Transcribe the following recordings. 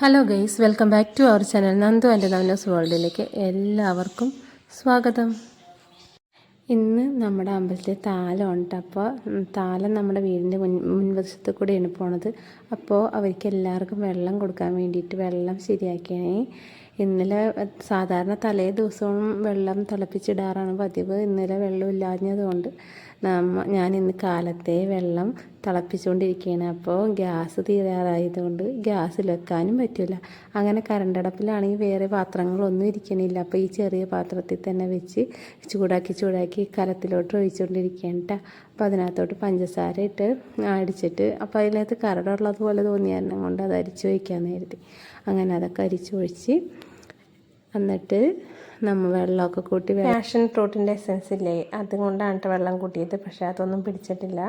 Hello guys, welcome back to our channel Nandu and നവനോസ് വേൾഡിലേക്ക് എല്ലാവർക്കും സ്വാഗതം. ഇന്ന് നമ്മുടെ അമ്പലത്തിൽ താലം ഉണ്ട്. അപ്പോൾ താലം നമ്മുടെ വീടിൻ്റെ മുൻവശത്ത് കൂടെയാണ് പോണത്. അപ്പോൾ അവർക്ക് എല്ലാവർക്കും വെള്ളം കൊടുക്കാൻ വേണ്ടിയിട്ട് വെള്ളം ശരിയാക്കിയേ. ഇന്നലെ സാധാരണ തലേ ദിവസവും വെള്ളം തിളപ്പിച്ചിടാറാണ് പതിവ്. ഇന്നലെ വെള്ളം ഇല്ലാഞ്ഞതുകൊണ്ട് ഞാൻ ഇന്ന് കാലത്തെ വെള്ളം തിളപ്പിച്ചുകൊണ്ടിരിക്കുകയാണ്. അപ്പോൾ ഗ്യാസ് തീരാറായതുകൊണ്ട് ഗ്യാസിൽ വെക്കാനും പറ്റില്ല. അങ്ങനെ കരണ്ടടപ്പിലാണെങ്കിൽ വേറെ പാത്രങ്ങളൊന്നും ഇരിക്കണില്ല. അപ്പോൾ ഈ ചെറിയ പാത്രത്തിൽ തന്നെ വെച്ച് ചൂടാക്കി കലത്തിലോട്ട് ഒഴിച്ചുകൊണ്ടിരിക്കുകയാണ് കേട്ടോ. അപ്പോൾ അതിനകത്തോട്ട് പഞ്ചസാര ഇട്ട് അടിച്ചിട്ട്, അപ്പോൾ അതിനകത്ത് കരടുള്ളത് പോലെ തോന്നിയായിരുന്നു കൊണ്ട് അത് അരിച്ച് ഒഴിക്കാമെന്ന് കരുതി. അങ്ങനെ അതൊക്കെ അരിച്ച് ഒഴിച്ച് എന്നിട്ട് നമ്മൾ വെള്ളമൊക്കെ കൂട്ടി, പാഷൻ ഫ്രൂട്ടിൻ്റെ എസൻസ് ഇല്ലേ, അതുകൊണ്ടാണ് വെള്ളം കൂട്ടിയത്. പക്ഷേ അതൊന്നും പിടിച്ചിട്ടില്ല.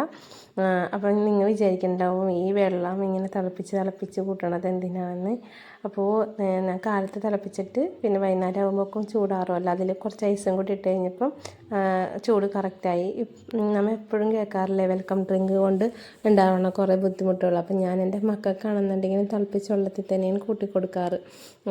അപ്പം നിങ്ങൾ വിചാരിക്കുന്നുണ്ടാവും ഈ വെള്ളം ഇങ്ങനെ തിളപ്പിച്ച് കൂട്ടണത് എന്തിനാണെന്ന്. അപ്പോൾ ഞാൻ കാലത്ത് തിളപ്പിച്ചിട്ട് പിന്നെ വൈകുന്നേരം ആകുമ്പോഴേക്കും ചൂടാറുമല്ലോ, അതിൽ കുറച്ച് ഐസും കൂടി ഇട്ട് കഴിഞ്ഞപ്പം ചൂട് കറക്റ്റായി. നമ്മൾ എപ്പോഴും കേൾക്കാറില്ലേ വെൽക്കം ഡ്രിങ്ക് കൊണ്ട് ഉണ്ടാവണ കുറേ ബുദ്ധിമുട്ടുകൾ. അപ്പം ഞാൻ എൻ്റെ മക്കൾക്കാണെന്നുണ്ടെങ്കിലും തിളപ്പിച്ച വെള്ളത്തിൽ തന്നെയാണ് കൂട്ടി കൊടുക്കാറ്.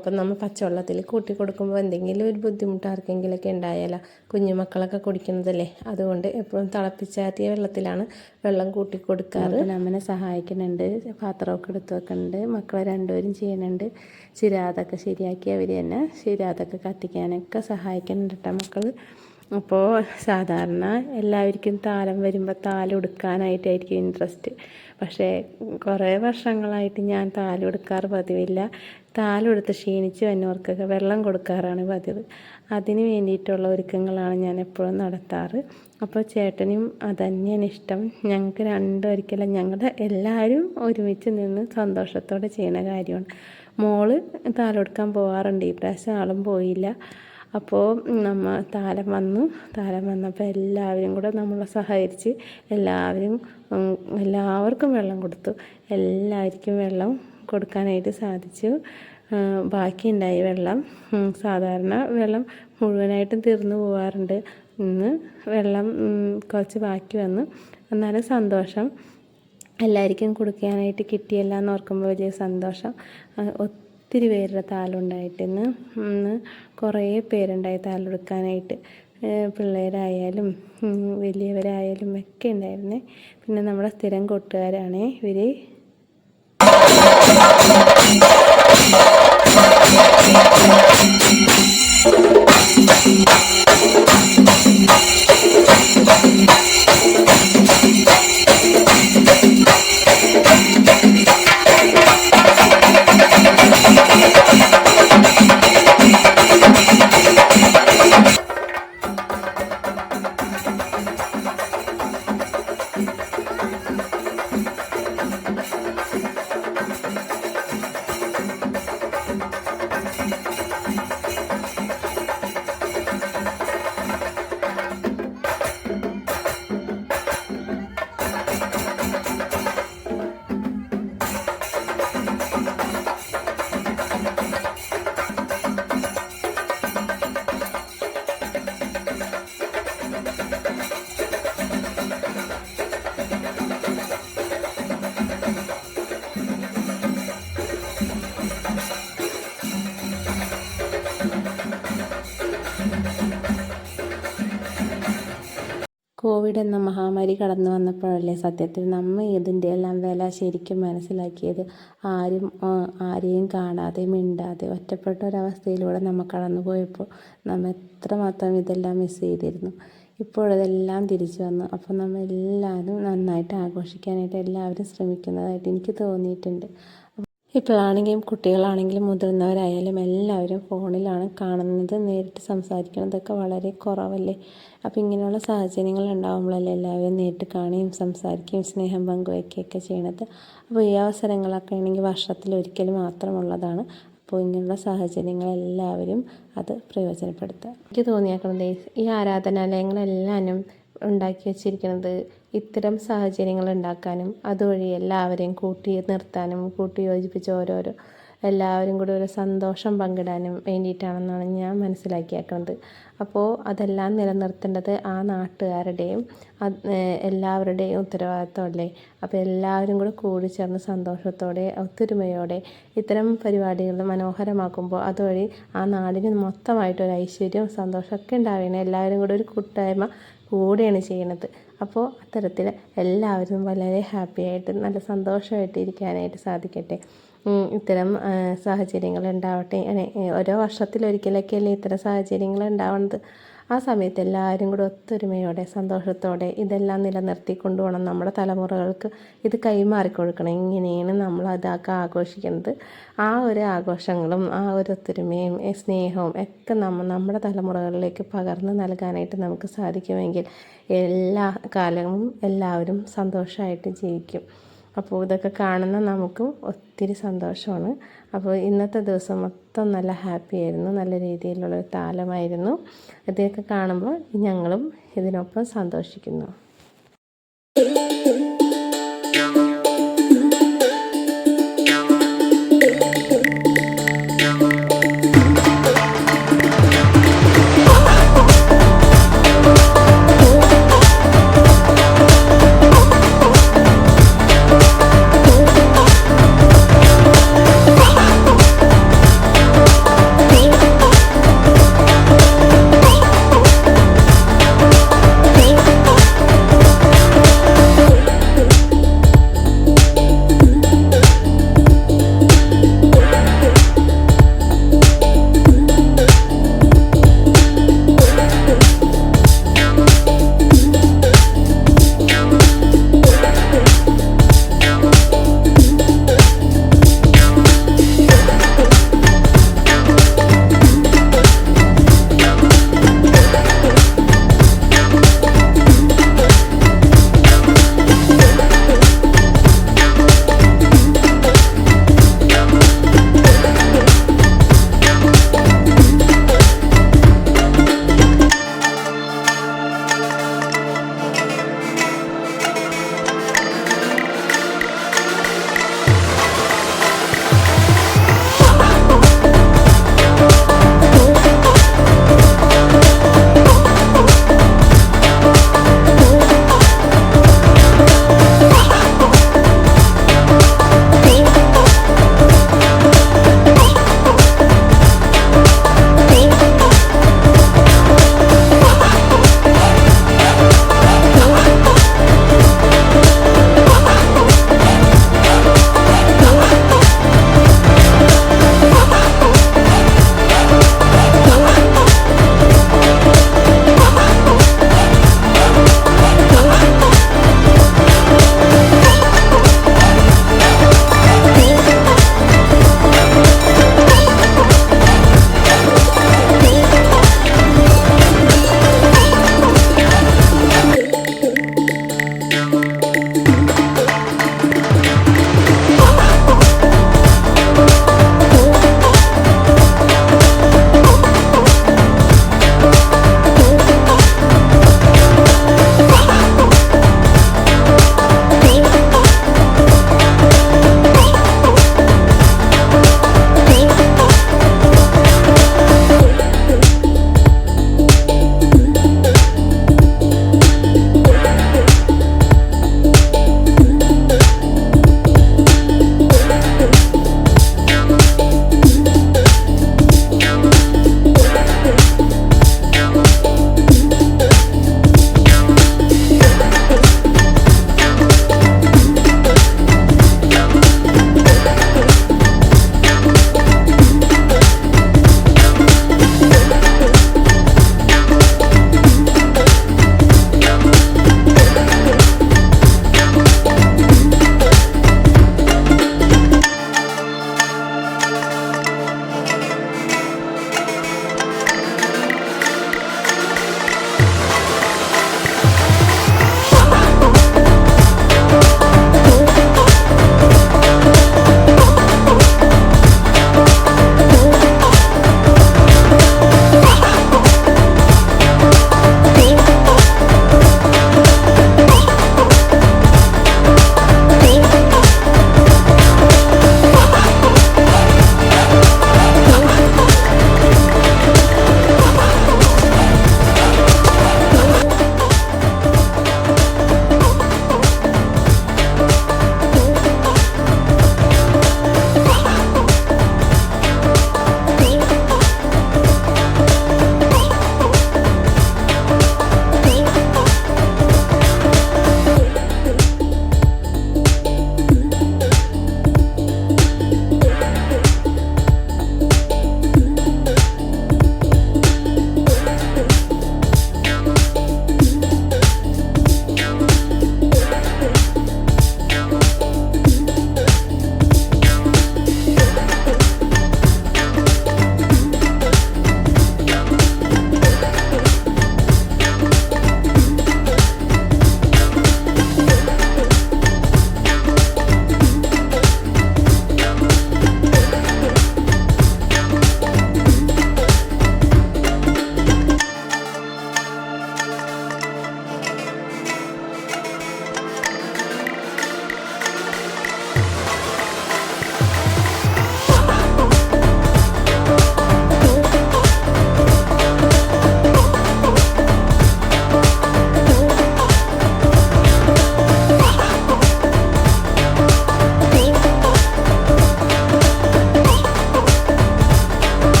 അപ്പം നമ്മൾ പച്ചവെള്ളത്തിൽ കൂട്ടി കൊടുക്കുമ്പോൾ എന്തെങ്കിലും ഒരു ബുദ്ധിമുട്ട് ആർക്കെങ്കിലുമൊക്കെ ഉണ്ടായാലോ, കുഞ്ഞുമക്കളൊക്കെ കുടിക്കുന്നതല്ലേ, അതുകൊണ്ട് എപ്പോഴും തിളപ്പിച്ചാറ്റിയ വെള്ളത്തിലാണ് വെള്ളം കൂട്ടി കൊടുക്കാറ്. നമ്മനെ സഹായിക്കുന്നുണ്ട്, പാത്രമൊക്കെ എടുത്ത് വെക്കുന്നുണ്ട്, മക്കളെ രണ്ടുപേരും ചെയ്യുന്നുണ്ട്. ചിരാതൊക്കെ ശരിയാക്കി അവർ തന്നെ ചിരാതൊക്കെ കത്തിക്കാനൊക്കെ സഹായിക്കുന്നുണ്ട് കേട്ടോ മക്കൾ. അപ്പോൾ സാധാരണ എല്ലാവർക്കും താലം വരുമ്പോൾ താലം ഉടുക്കാനായിട്ടായിരിക്കും ഇൻട്രസ്റ്റ്. പക്ഷേ കുറേ വർഷങ്ങളായിട്ട് ഞാൻ താലം ഉടുക്കാറ് പതിവില്ല. താലം എടുത്ത് ക്ഷീണിച്ച് വന്നവർക്കൊക്കെ വെള്ളം കൊടുക്കാറാണ് പതിവ്. അതിന് വേണ്ടിയിട്ടുള്ള ഒരുക്കങ്ങളാണ് ഞാൻ എപ്പോഴും നടത്താറ്. അപ്പോൾ ചേട്ടനും അതുതന്നെയാണ് ഇഷ്ടം. ഞങ്ങൾക്ക് രണ്ടുപേർക്കല്ല, ഞങ്ങളുടെ എല്ലാവരും ഒരുമിച്ച് നിന്ന് സന്തോഷത്തോടെ ചെയ്യുന്ന കാര്യമാണ്. മോള് താലം എടുക്കാൻ പോകാറുണ്ട്, ഈ പ്രാവശ്യം ആളും പോയില്ല. അപ്പോൾ താലം വന്നപ്പോൾ എല്ലാവരും കൂടെ നമ്മൾ സഹകരിച്ച് എല്ലാവർക്കും വെള്ളം കൊടുത്തു. എല്ലാവർക്കും വെള്ളം കൊടുക്കാനായിട്ട് സാധിച്ചു. ബാക്കിയുണ്ടായി വെള്ളം. സാധാരണ വെള്ളം മുഴുവനായിട്ടും തീർന്നു പോകാറുണ്ട്. ഇന്ന് വെള്ളം കുറച്ച് ബാക്കി വന്നു. എന്നാലും സന്തോഷം, എല്ലാവർക്കും കൊടുക്കാനായിട്ട് കിട്ടിയല്ല എന്ന് ഓർക്കുമ്പോൾ വലിയ സന്തോഷം. ഒത്തിരി പേരുടെ താലുണ്ടായിട്ട് ഇന്ന് കുറേ പേരുണ്ടായി താലെടുക്കാനായിട്ട്. പിള്ളേരായാലും വലിയവരായാലും ഒക്കെ ഉണ്ടായിരുന്നേ. പിന്നെ നമ്മുടെ സ്ഥിരം കൂട്ടുകാരാണ് ഇവർ. കോവിഡ് എന്ന മഹാമാരി കടന്നു വന്നപ്പോഴല്ലേ സത്യത്തിൽ നമ്മൾ ഇതിൻ്റെ എല്ലാം വില ശരിക്കും മനസ്സിലാക്കിയത്. ആരെയും കാണാതെ മിണ്ടാതെ ഒറ്റപ്പെട്ട ഒരവസ്ഥയിലൂടെ നമ്മൾ കടന്നു പോയപ്പോൾ നമ്മൾ എത്രമാത്രം ഇതെല്ലാം മിസ് ചെയ്തിരുന്നു. ഇപ്പോഴതെല്ലാം തിരിച്ചു വന്നു. അപ്പോൾ നമ്മൾ എല്ലാവരും നന്നായിട്ട് ആഘോഷിക്കാനായിട്ട് എല്ലാവരും ശ്രമിക്കുന്നതായിട്ട് എനിക്ക് തോന്നിയിട്ടുണ്ട്. ഇപ്പോഴാണെങ്കിലും കുട്ടികളാണെങ്കിലും മുതിർന്നവരായാലും എല്ലാവരും ഫോണിലാണ് കാണുന്നത്. നേരിട്ട് സംസാരിക്കുന്നതൊക്കെ വളരെ കുറവല്ലേ. അപ്പോൾ ഇങ്ങനെയുള്ള സാഹചര്യങ്ങൾ ഉണ്ടാകുമ്പോഴല്ലേ എല്ലാവരും നേരിട്ട് കാണുകയും സംസാരിക്കുകയും സ്നേഹം പങ്കുവയ്ക്കുകയൊക്കെ ചെയ്യണത്. അപ്പോൾ ഈ അവസരങ്ങളൊക്കെ ആണെങ്കിൽ വർഷത്തിലൊരിക്കൽ മാത്രമുള്ളതാണ്. അപ്പോൾ ഇങ്ങനെയുള്ള സാഹചര്യങ്ങളെല്ലാവരും അത് പ്രയോജനപ്പെടുത്തുക. എനിക്ക് തോന്നിയേക്കുന്നത് ഈ ആരാധനാലയങ്ങളെല്ലാവരും ഉണ്ടാക്കി വച്ചിരിക്കുന്നത് ഇത്തരം സാഹചര്യങ്ങൾ ഉണ്ടാക്കാനും അതുവഴി എല്ലാവരെയും കൂട്ടി നിർത്താനും കൂട്ടി യോജിപ്പിച്ച് ഓരോരോ എല്ലാവരും കൂടി ഒരു സന്തോഷം പങ്കിടാനും വേണ്ടിയിട്ടാണെന്നാണ് ഞാൻ മനസ്സിലാക്കിയേക്കുന്നത്. അപ്പോൾ അതെല്ലാം നിലനിർത്തേണ്ടത് ആ നാട്ടുകാരുടെയും എല്ലാവരുടെയും ഉത്തരവാദിത്തമല്ലേ. അപ്പോൾ എല്ലാവരും കൂടി കൂടിച്ചേർന്ന് സന്തോഷത്തോടെ ഒത്തൊരുമയോടെ ഇത്തരം പരിപാടികൾ മനോഹരമാക്കുമ്പോൾ അതുവഴി ആ നാടിന് മൊത്തമായിട്ടൊരു ഐശ്വര്യവും സന്തോഷമൊക്കെ ഉണ്ടാവുകയാണ്. എല്ലാവരും കൂടി ഒരു കൂട്ടായ്മ കൂടെയാണ് ചെയ്യുന്നത്. അപ്പോൾ അത്തരത്തിൽ എല്ലാവരും വളരെ ഹാപ്പിയായിട്ട് നല്ല സന്തോഷമായിട്ട് ഇരിക്കാനായിട്ട് സാധിക്കട്ടെ. ഇത്തരം സാഹചര്യങ്ങൾ ഉണ്ടാവട്ടെ. ഓരോ വർഷത്തിലൊരിക്കലൊക്കെയല്ലേ ഇത്തരം സാഹചര്യങ്ങൾ ഉണ്ടാവുന്നത്. ആ സമയത്ത് എല്ലാവരും കൂടെ ഒത്തൊരുമയോടെ സന്തോഷത്തോടെ ഇതെല്ലാം നിലനിർത്തി കൊണ്ടുപോകണം. നമ്മുടെ തലമുറകൾക്ക് ഇത് കൈമാറി കൊടുക്കണം. ഇങ്ങനെയാണ് നമ്മൾ അതൊക്കെ ആഘോഷിക്കുന്നത്. ആ ഒരു ആഘോഷങ്ങളും ആ ഒരു ഒത്തൊരുമയും സ്നേഹവും ഒക്കെ നമ്മുടെ തലമുറകളിലേക്ക് പകർന്നു നൽകാനായിട്ട് നമുക്ക് സാധിക്കുമെങ്കിൽ എല്ലാ കാലവും എല്ലാവരും സന്തോഷമായിട്ട് ജീവിക്കും. അപ്പോൾ ഇതൊക്കെ കാണുന്ന നമുക്കും ഒത്തിരി സന്തോഷമാണ്. അപ്പോൾ ഇന്നത്തെ ദിവസം മൊത്തം നല്ല ഹാപ്പി ആയിരുന്നു, നല്ല രീതിയിലുള്ളൊരു താലമായിരുന്നു. ഇതൊക്കെ കാണുമ്പോൾ ഞങ്ങളും ഇതിനൊപ്പം സന്തോഷിക്കുന്നു.